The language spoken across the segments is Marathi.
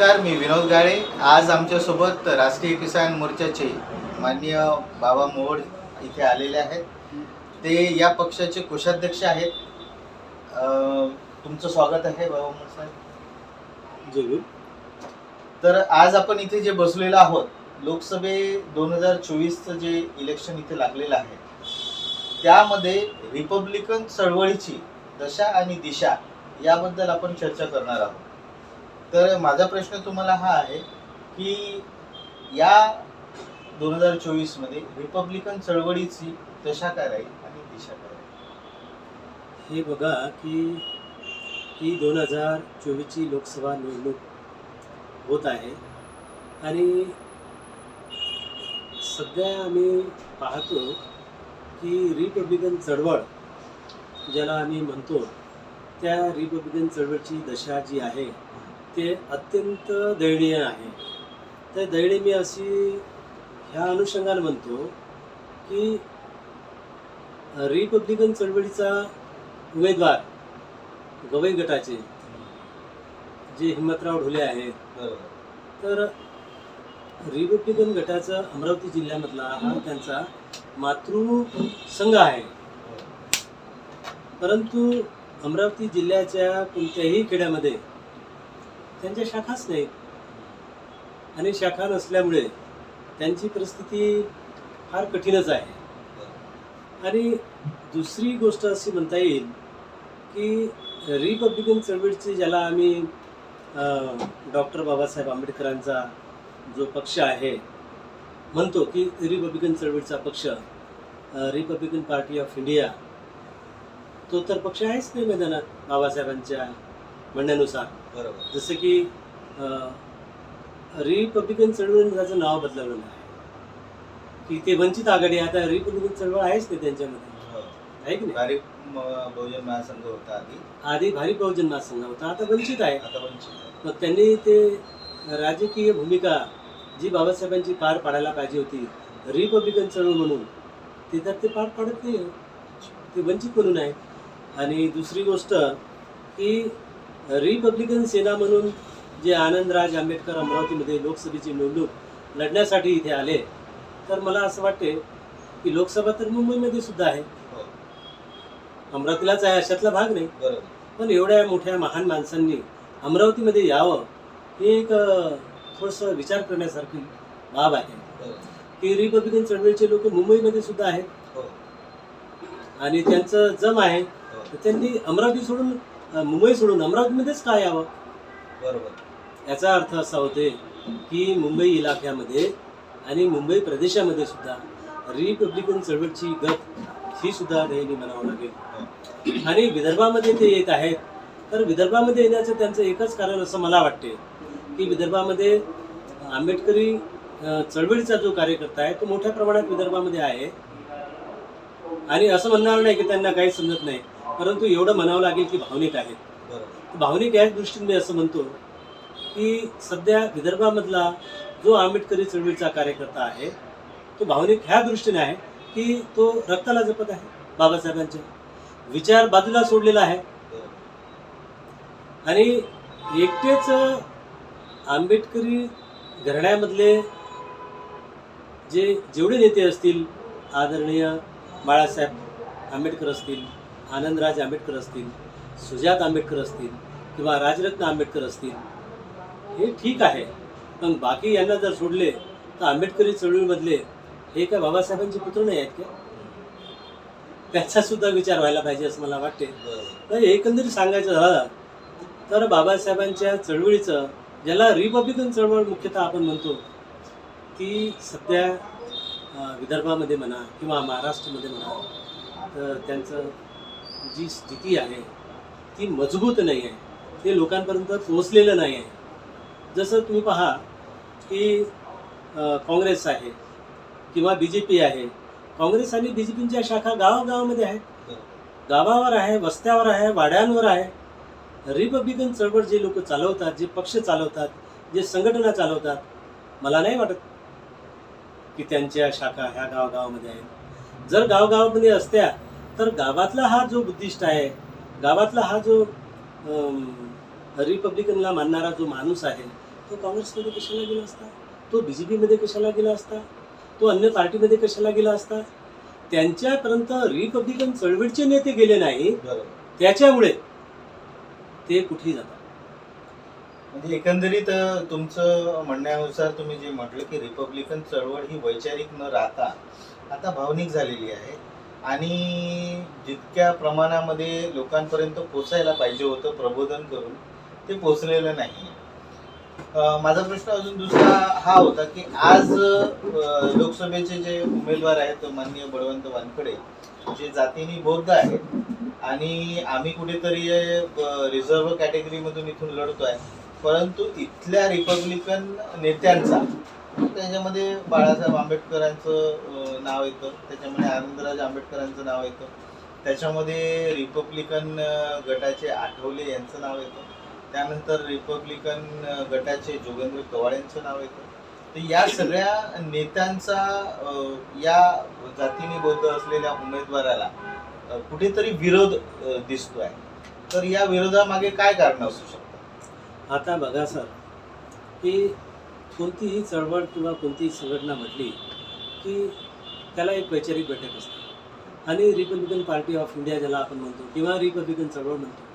नमस्कार, मी विनोद गाळे। आज आमच्यासोबत राष्ट्रीय किसान मोर्चाचे माननीय बाबा मोहोळ इथे आलेले आहेत। ते या पक्षाचे कोषाध्यक्ष आहेत। तुमचं स्वागत आहे बाबा मोहोळ साहेब। जरूर। तर आज आपण इथे जे बसलेलो आहोत, लोकसभे 2024चं जे इलेक्शन इथे लागलेलं आहे, त्यामध्ये रिपब्लिकन चळवळीची दशा आणि दिशा याबद्दल आपण चर्चा करणार आहोत। तर माझा प्रश्न तुम्हाला हा आहे की या 2024 मध्ये रिपब्लिकन चळवळीची दशा काय राहील आणि दिशा काय राहील? हे बघा की ही 2024ची लोकसभा निवडणूक होत आहे आणि सध्या आम्ही पाहतो की रिपब्लिकन चळवळ ज्याला आम्ही म्हणतो, त्या रिपब्लिकन चळवळीची दशा जी आहे ते अत्यंत दयनीय आहे। तर दयनीय मी अशी ह्या अनुषंगाने म्हणतो की रिपब्लिकन चळवळीचा उमेदवार गवई गटाचे जे हिम्मतराव ढोले आहेत, तर रिपब्लिकन गटाचा अमरावती जिल्ह्यामधला हा त्यांचा मातृसंघ आहे। परंतु अमरावती जिल्ह्याच्या कोणत्याही खेड्यामध्ये त्यांच्या शाखाच नाहीत आणि शाखा नसल्यामुळे त्यांची परिस्थिती फार कठीणच आहे। आणि दुसरी गोष्ट अशी म्हणता येईल की रिपब्लिकन चळवळीची ज्याला आम्ही डॉक्टर बाबासाहेब आंबेडकरांचा जो पक्ष आहे म्हणतो की रिपब्लिकन चळवळीचा पक्ष, रिपब्लिकन पार्टी ऑफ इंडिया, तो तर पक्ष आहेच नाही मैदानात बाबासाहेबांच्या म्हणण्यानुसार। बरोबर। जसं की रिपब्लिकन चळवळीने त्याचं नाव बदलवलेलं आहे की ते वंचित आघाडी, आता रिपब्लिकन चळवळ आहेच नाही त्यांच्यामध्ये, आहे की नाही? भारिप बहुजन महासंघ होता आधी भारिप बहुजन महासंघ होता, आता वंचित आहे। आता वंचित। मग त्यांनी ते राजकीय भूमिका जी बाबासाहेबांची पार पाडायला पाहिजे होती रिपब्लिकन चळवळ म्हणून, ते तर ते पार पाडत नाही, ते वंचित म्हणून आहे। आणि दुसरी गोष्ट की रिपब्लिकन सेना म्हणून जे आनंदराज आंबेडकर अमरावतीमध्ये लोकसभेची निवडणूक लढण्यासाठी इथे आले, तर मला असं वाटते की लोकसभा तर मुंबईमध्ये सुद्धा आहे, अमरावतीलाच आहे अशातला भाग नाही। पण एवढ्या मोठ्या महान माणसांनी अमरावतीमध्ये यावं हे एक थोडंसं विचार करण्यासारखी बाब आहे की रिपब्लिकन चळवळीचे लोक मुंबईमध्ये सुद्धा आहेत आणि त्यांचं जम आहे, तर त्यांनी अमरावती सोडून, मुंबई सोडून अमरावतीमध्येच का यावं? बरोबर। याचा अर्थ असा होते की मुंबई इलाक्यामध्ये आणि मुंबई प्रदेशामध्ये सुद्धा रिपब्लिकन चळवळीची गत ही सुद्धा दयनीय म्हणावं लागेल। आणि विदर्भामध्ये ते येत आहेत, तर विदर्भामध्ये येण्याचं त्यांचं एकच कारण असं मला वाटते की विदर्भामध्ये आंबेडकरी चळवळीचा जो कार्यकर्ता आहे तो मोठ्या प्रमाणात विदर्भामध्ये आहे। आणि असं म्हणणार नाही की त्यांना काही समजत नाही, परंतु एवढं म्हणावं लागेल की भावनिक आहेत। भावनिक याच दृष्टीने मी असं म्हणतो की सध्या विदर्भामधला जो आंबेडकरी चळवळीचा कार्यकर्ता आहे तो भावनिक ह्या दृष्टीने आहे की तो रक्ताला जपत आहे, बाबासाहेबांचे विचार बाजूला सोडलेला आहे। आणि एकटेच आंबेडकरी घराण्यामधले जेवढे नेते असतील, आदरणीय बाळासाहेब आंबेडकर असतील, आनंदराज आंबेडकर असतील, सुजात आंबेडकर असतील किंवा राजरत्न आंबेडकर असतील, हे ठीक आहे, पण बाकी यांना जर सोडले तर आंबेडकरी चळवळीमधले हे काय बाबासाहेबांचे पुत्र नाही आहेत का? त्याचा सुद्धा विचार व्हायला पाहिजे असं मला वाटते। तर एकंदरीत सांगायचं झालं तर बाबासाहेबांच्या चळवळीचं, ज्याला रिपब्लिकन चळवळ मुख्यतः आपण म्हणतो, ती सध्या विदर्भामध्ये म्हणा किंवा महाराष्ट्रामध्ये म्हणा, तर त्यांचं जी स्थिती आहे ती मजबूत नाही आहे, ते लोकांपर्यंत पोहोचलेलं नाही आहे। जसं तुम्ही पहा की काँग्रेस आहे किंवा BJP आहे, काँग्रेस आणि BJPच्या शाखा गावागावामध्ये आहेत, गावावर आहे, वस्त्यावर आहे, वाड्यांवर आहे। रिपब्लिकन चळवळ जे लोक चालवतात, जे पक्ष चालवतात, जे संघटना चालवतात, मला नाही वाटत की त्यांच्या शाखा ह्या गावागावामध्ये आहेत। जर गावगावामध्ये असत्या तर गावातला हा जो बुद्धिस्ट आहे, गावातला हा जो रिपब्लिकनला मानणारा जो माणूस आहे, तो काँग्रेसमध्ये कशाला गेला असता, तो BJPमध्ये कशाला गेला असता, तो अन्य पार्टीमध्ये कशाला गेला असता. त्यांच्यापर्यंत रिपब्लिकन चळवळीचे नेते गेले नाही, बरोबर. त्याच्यामुळे ते कुठेही जातात. म्हणजे एकंदरीत तुमचं म्हणण्यानुसार तुम्ही जे म्हटलं की रिपब्लिकन चळवळ ही वैचारिक न राहता आता भावनिक झालेली आहे आणि जितक्या प्रमाणामध्ये लोकांपर्यंत पोचायला पाहिजे होतं प्रबोधन करून ते पोचलेलं नाही. माझा प्रश्न अजून दुसरा हा होता की आज लोकसभेचे जे उमेदवार आहेत माननीय बळवंत वानखडे जे जातीने बौद्ध आहेत आणि आम्ही कुठेतरी रिझर्व्ह कॅटेगरीमधून इथून लढतोय, परंतु इथल्या रिपब्लिकन नेत्यांचा त्याच्यामध्ये बाळासाहेब आंबेडकरांचं नाव येतं, त्याच्यामध्ये आनंदराज आंबेडकरांचं नाव येतं, त्याच्यामध्ये रिपब्लिकन गटाचे आठवले यांचं नाव येतं, त्यानंतर रिपब्लिकन गटाचे जोगेंद्र कवाड यांचं नाव येतं. तर या सगळ्या नेत्यांचा या जातीने बौद्ध असलेल्या उमेदवाराला कुठेतरी विरोध दिसतोय. तर या विरोधामागे काय कारण असू शकतं? आता बघा सर, की कोणतीही चळवळ किंवा कोणतीही संघटना म्हटली की त्याला एक वैचारिक बैठक असते आणि रिपब्लिकन पार्टी ऑफ इंडिया ज्याला आपण म्हणतो किंवा रिपब्लिकन चळवळ म्हणतो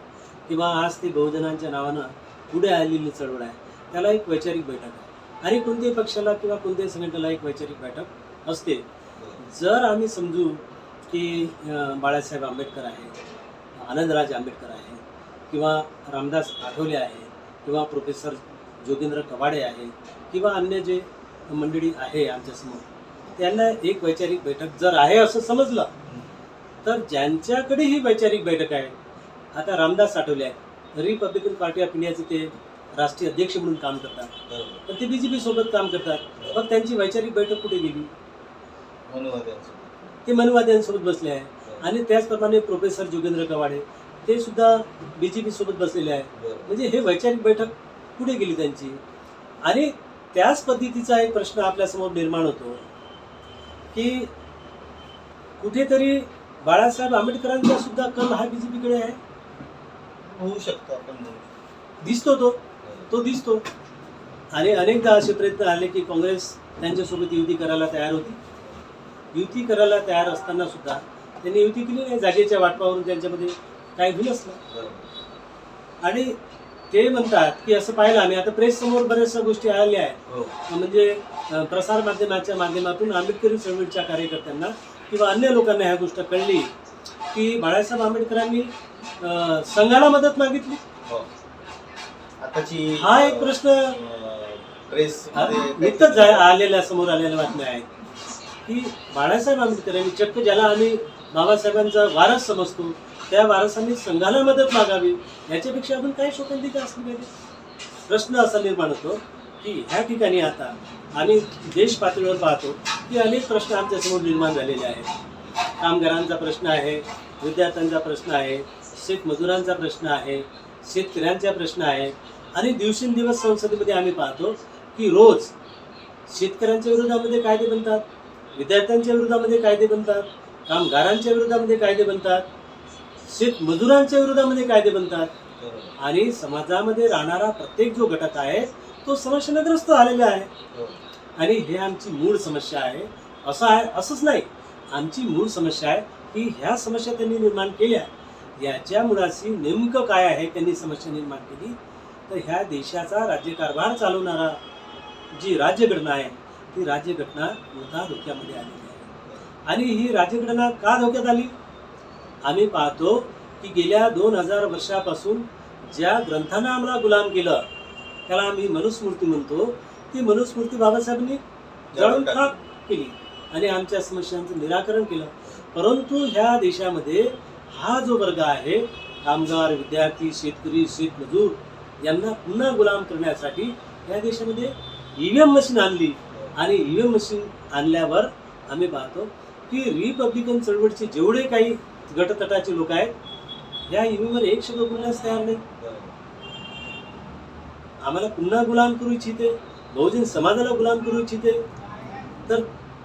किंवा आज ते बहुजनांच्या नावानं पुढे आलेली चळवळ आहे, त्याला एक वैचारिक बैठक आहे. आणि कोणत्याही पक्षाला किंवा कोणत्याही संघटनेला एक वैचारिक बैठक असते. जर आम्ही समजू की बाळासाहेब आंबेडकर आहे, आनंदराज आंबेडकर आहे किंवा रामदास आठवले आहे किंवा प्रोफेसर जोगेंद्र कवाडे आहे किंवा अन्य जे मंडळी आहे आमच्यासमोर, त्यांना एक वैचारिक बैठक जर आहे असं समजलं, तर ज्यांच्याकडे ही वैचारिक बैठक आहे, आता रामदास आठवले आहेत, रिपब्लिकन पार्टी ऑफ इंडियाचे ते राष्ट्रीय अध्यक्ष म्हणून काम करतात, पण ते BJP सोबत काम करतात, मग त्यांची वैचारिक बैठक कुठे गेली? ते मनुवाद्यांसोबत बसले आहे. आणि त्याचप्रमाणे प्रोफेसर जोगेंद्र कवाडे ते सुद्धा BJP सोबत बसलेले आहे. म्हणजे हे वैचारिक बैठक कुठे गेली त्यांची? आणि त्याच पद्धतीचा एक प्रश्न आपल्यासमोर निर्माण होतो की कुठेतरी बाळासाहेब आंबेडकरांचा सुद्धा कल हा BJP कडे आहे. होऊ शकतो, आपण दिसतो तो दिसतो. आणि अनेकदा असे प्रयत्न आले की काँग्रेस त्यांच्यासोबत युती करायला तयार होती. युती करायला तयार असताना सुद्धा त्यांनी युती केली नाही, जागेच्या वाटपावरून त्यांच्यामध्ये काही होईल नसलं. आणि ते म्हणतात की असं पाहिलं आम्ही, आता प्रेस समोर बऱ्याचशा गोष्टी आल्या आहेत, म्हणजे प्रसार माध्यमाच्या माध्यमातून आंबेडकरी चळवळीच्या कार्यकर्त्यांना किंवा अन्य लोकांना ह्या गोष्ट कळली की बाळासाहेब आंबेडकरांनी संघाला मदत मागितली. हा एक प्रश्न प्रेस नुकतंच आलेल्या समोर आलेल्या बातम्या आहेत की बाळासाहेब आंबेडकरांनी चक्क ज्याला आम्ही बाबासाहेबांचा वारस समजतो त्या वारसांनी संघाला मदत मागावी, याच्यापेक्षा अजून काय शोकांतिका असली पाहिजे? प्रश्न असा निर्माण होतो की ह्या ठिकाणी आता आम्ही देश पातळीवर पाहतो की अनेक प्रश्न आमच्यासमोर निर्माण झालेले आहेत. कामगारांचा प्रश्न आहे, विद्यार्थ्यांचा प्रश्न आहे, शेतमजुरांचा प्रश्न आहे, शेतकऱ्यांचा प्रश्न आहे. आणि दिवसेंदिवस संसदेमध्ये आम्ही पाहतो की रोज शेतकऱ्यांच्या विरोधामध्ये कायदे बनतात, विद्यार्थ्यांच्या विरोधामध्ये कायदे बनतात, कामगारांच्या विरोधामध्ये कायदे बनतात, शेतमजुरांच्या विरोधामध्ये कायदे बनतात. आणि समाजामध्ये राहणारा प्रत्येक जो घटक आहे तो समस्याग्रस्त झालेला आहे. आणि हे आमची मूळ समस्या आहे. असं आहे असंच नाही, आमची मूळ समस्या आहे की ह्या समस्या त्यांनी निर्माण केल्या, याच्या मुळाशी नेमकं काय आहे त्यांनी समस्या निर्माण केली. तर ह्या देशाचा राज्यकारभार चालवणारा जी राज्यघटना आहे ती राज्यघटना मोठा धोक्यामध्ये आलेली आहे. आणि ही राज्यघटना का धोक्यात आली? आम्ही पाहतो की गेल्या 2000 वर्षापासून ज्या ग्रंथांना आम्हाला गुलाम केलं त्याला आम्ही मनुस्मृती म्हणतो, ती मनुस्मृती बाबासाहेबांनी जाळून खाक केली आणि आमच्या समस्यांचं निराकरण केलं. परंतु ह्या देशामध्ये हा जो वर्ग आहे, कामगार, विद्यार्थी, शेतकरी, शेतमजूर, यांना पुन्हा गुलाम करण्यासाठी या देशामध्ये EVM मशीन आणली. आणि EVM मशीन आणल्यावर आम्ही पाहतो की रिपब्लिकन चळवळीचे जेवढे काही गटतटाचे लोक आहेत या EVMवर एक शब्द बोलण्यास तयार नाही. आम्हाला पुन्हा गुलाम करू इच्छिते, बहुजन समाजाला गुलाम करू इच्छिते. तर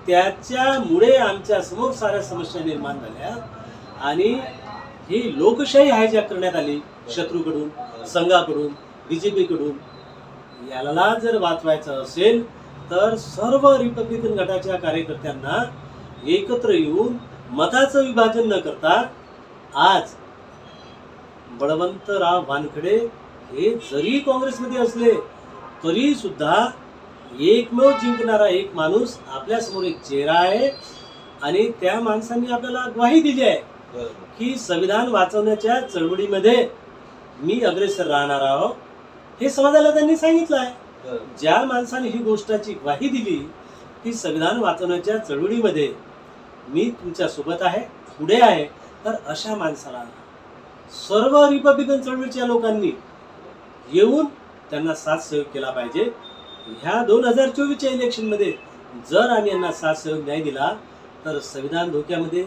त्याच्यामुळे आमच्या समोर साऱ्या समस्या निर्माण झाल्या आणि ही लोकशाही हायजॅक करण्यात आली शत्रूकडून, संघाकडून, BJP कडून. याला जर वाचवायचं असेल तर सर्व रिपब्लिकन गटाच्या कार्यकर्त्यांना एकत्र येऊन मताचं विभाजन न करता आज बळवंतराव वानखडे हे जरी काँग्रेसमध्ये असले तरी सुद्धा एकमेव जिंकणारा एक माणूस आपल्यासमोर एक चेहरा आहे आणि त्या माणसांनी आपल्याला ग्वाही दिली आहे की संविधान वाचवण्याच्या चळवळीमध्ये मी अग्रेसर राहणार आहोत, हे समाजाला त्यांनी सांगितलं आहे. ज्या माणसाने ही गोष्टाची ग्वाही दिली की संविधान वाचवण्याच्या चळवळीमध्ये मी तुमच्या सोबत आहे, पुढे आहे, तर अशा माणसाला सर्व रिपब्लिकन चळवळीच्या लोकांनी येऊन त्यांना साथ सहयोग केला पाहिजे. ह्या 2024च्या इलेक्शनमध्ये जर आम्ही यांना साथ सहयोग नाही दिला तर संविधान धोक्यामध्ये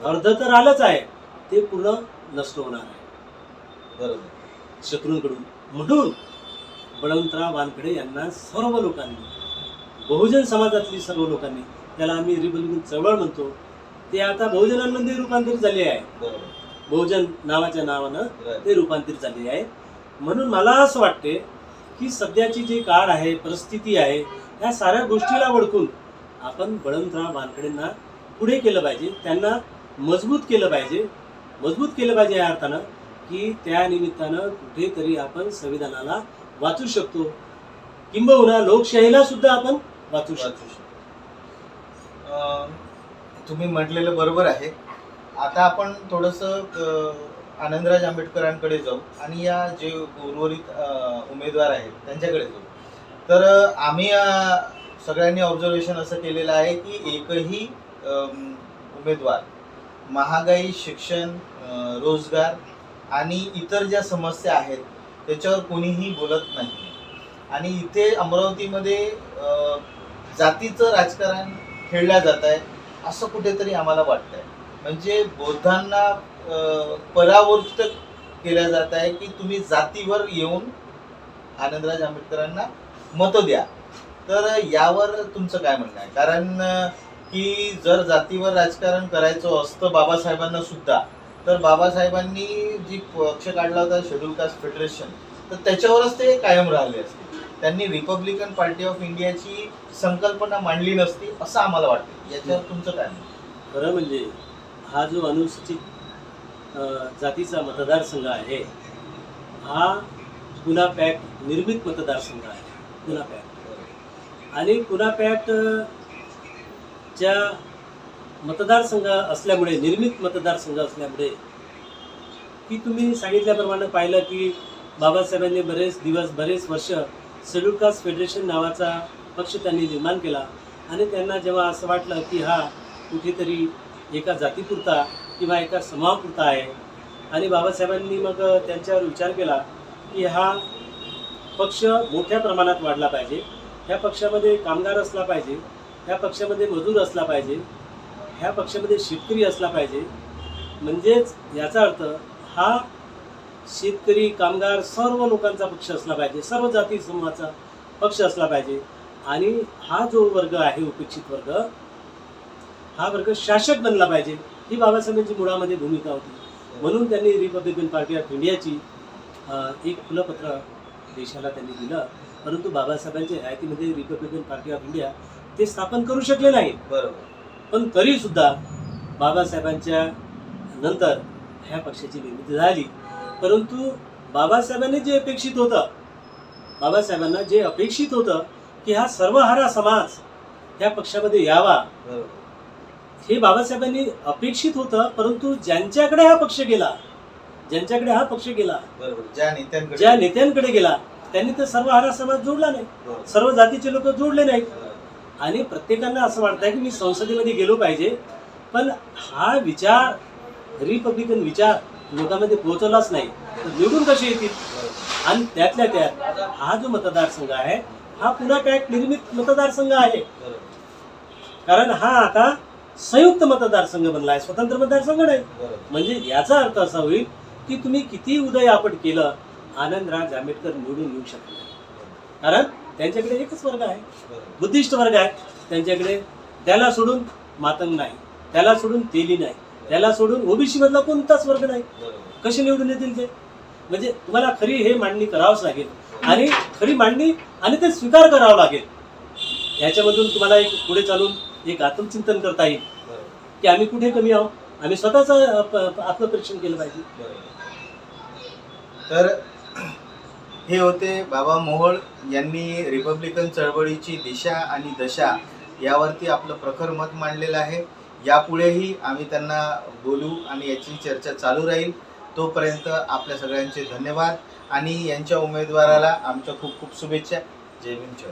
अर्ध तर आलंच आहे, ते पूर्ण नष्ट होणार आहे बरोबर शत्रूंकडून. म्हणून बळवंतराव वानखडे यांना सर्व लोकांनी, बहुजन समाजातली सर्व लोकांनी, त्याला आम्ही रिपब्लिकन चळवळ म्हणतो, ते आता बहुजनांमध्ये रूपांतरित झाले आहे. बहुजन नावाच्या नावानं ते रूपांतरित झाले आहे. म्हणून मला असं वाटते की सध्याची जी काळ आहे, परिस्थिती आहे, या साऱ्या गोष्टीला ओळखून आपण बळवंतराव वानखडेंना पुढे केलं पाहिजे, त्यांना मजबूत केलं पाहिजे या अर्थानं की त्या निमित्तानं कुठेतरी आपण संविधानाला वाचू शकतो, किंबहुना लोकशाहीला सुद्धा आपण वाचू शकतो. तुम्ही म्हटलेलं बरोबर आहे. आता आपण थोडंसं आनंदराज आंबेडकरांकडे जाऊ आणि या जे उर्वरित उमेदवार आहेत त्यांच्याकडे जाऊ. तर आम्ही सगळ्यांनी ऑब्झर्वेशन असं केलेलं आहे की एकही उमेदवार महागाई, शिक्षण, रोजगार आणि इतर ज्या समस्या आहेत त्याच्यावर कोणीही बोलत नाही. आणि इथे अमरावतीमध्ये जातीचं राजकारण खेळलं जात आहे असं कुठेतरी आम्हाला वाटतंय. म्हणजे बौद्धांना परावृत्त केल्या जात आहे की तुम्ही जातीवर येऊन आनंदराज आंबेडकरांना मतं द्या. तर यावर तुमचं काय म्हणणं आहे? कारण की जर जातीवर राजकारण करायचं असतं बाबासाहेबांना सुद्धा, तर बाबासाहेबांनी जी पक्ष काढला होता शेड्यूल कास्ट फेडरेशन, तर त्याच्यावरच ते कायम राहिले असते. त्यांनी रिपब्लिकन पार्टी ऑफ इंडियाची संकल्पना मांडली नसती असं आम्हाला वाटतं. याच्यावर तुमचं काय म्हणणं? खरं म्हणजे हा जो अनुसूचित जातीचा मतदारसंघ आहे हा पुना पॅक्ट निर्मित मतदारसंघ आहे. पुना पॅक्ट आणि पुना पॅक्टच्या मतदारसंघ असल्यामुळे, निर्मित मतदारसंघ असल्यामुळे, की तुम्ही सांगितल्याप्रमाणे पाहिलं की बाबासाहेबांनी बरेच वर्ष शेड्यूल कास्ट फेडरेशन नावाचा पक्ष त्यांनी निर्माण केला आणि त्यांना जेव्हा असं वाटलं की हा कुठेतरी एका जातीपुरता किंवा एका समूहापुरता आहे आणि बाबासाहेबांनी मग त्यांच्यावर विचार केला की हा पक्ष मोठ्या प्रमाणात वाढला पाहिजे, ह्या पक्षामध्ये कामगार असला पाहिजे, ह्या पक्षामध्ये मजूर असला पाहिजे, ह्या पक्षामध्ये शेतकरी असला पाहिजे. म्हणजेच याचा अर्थ हा शेतकरी, कामगार सर्व लोकांचा पक्ष असला पाहिजे, सर्व जाती समूहाचा पक्ष असला पाहिजे. आणि हा जो वर्ग आहे उपेक्षित वर्ग, हा वर्ग शासक बनला पाहिजे, ही बाबासाहेबांची मुळामध्ये भूमिका होती. म्हणून त्यांनी रिपब्लिकन पार्टी ऑफ इंडियाची एक खुलं पत्र देशाला त्यांनी दिलं. परंतु बाबासाहेबांच्या हयातीमध्ये रिपब्लिकन पार्टी ऑफ इंडिया ते स्थापन करू शकले नाही. बरोबर. पण तरी सुद्धा बाबासाहेबांच्या नंतर ह्या पक्षाची निर्मिती झाली. परंतु बाबासाहेबांना जे अपेक्षित होतं की हा सर्वहारा समाज ह्या पक्षामध्ये यावा, हे बाबासाहेबांनी अपेक्षित होतं. परंतु ज्यांच्याकडे हा पक्ष गेला, ज्या नेत्यांकडे गेला, त्यांनी तर सर्वहारा समाज जोडला नाही, सर्व जातीचे लोक जोडले नाहीत. आणि प्रत्येकांना असं वाटतंय की मी संसदेमध्ये गेलो पाहिजे, पण हा विचार, रिपब्लिकन विचार लोकांमध्ये पोहोचवलाच नाही, तर निवडून कसे येतील? आणि त्यातल्या त्यात हा जो मतदारसंघ आहे हा पुन्हा पॅक्ट निर्मित मतदारसंघ आहे. कारण हा आता संयुक्त मतदारसंघ बनला आहे, स्वतंत्र मतदारसंघ नाही. म्हणजे याचा अर्थ असा होईल की तुम्ही किती उदयापट केलं, आनंदराज आंबेडकर निवडून येऊ शकत नाही. कारण त्यांच्याकडे एकच वर्ग आहे, बुद्धिस्ट वर्ग आहे. त्यांच्याकडे त्याला सोडून मातंग नाही, त्याला सोडून तेली नाही, त्याला सोडून ओबीसी मधला कोणताच वर्ग नाही. कसे निवडून येतील ते? म्हणजे तुम्हाला खरी हे मांडणी करावंच लागेल आणि खरी मांडणी आणि ते स्वीकार करावं लागेल. याच्यामधून तुम्हाला एक पुढे चालून एक आत्मचिंतन करता येईल की आम्ही कुठे कमी आहोत, आम्ही स्वतःचं आत्मपरीक्षण केलं पाहिजे. तर हे होते बाबा मोहोळ यांनी रिपब्लिकन चळवळीची दिशा आणि दशा यावरती आपलं प्रखर मत मांडलेलं आहे. यापुढेही आम्ही त्यांना बोलू आणि याची चर्चा चालू राहील. तोपर्यंत आपल्या सगळ्यांचे धन्यवाद आणि यांच्या उमेदवाराला आमच्या खूप खूप शुभेच्छा. जय भीम.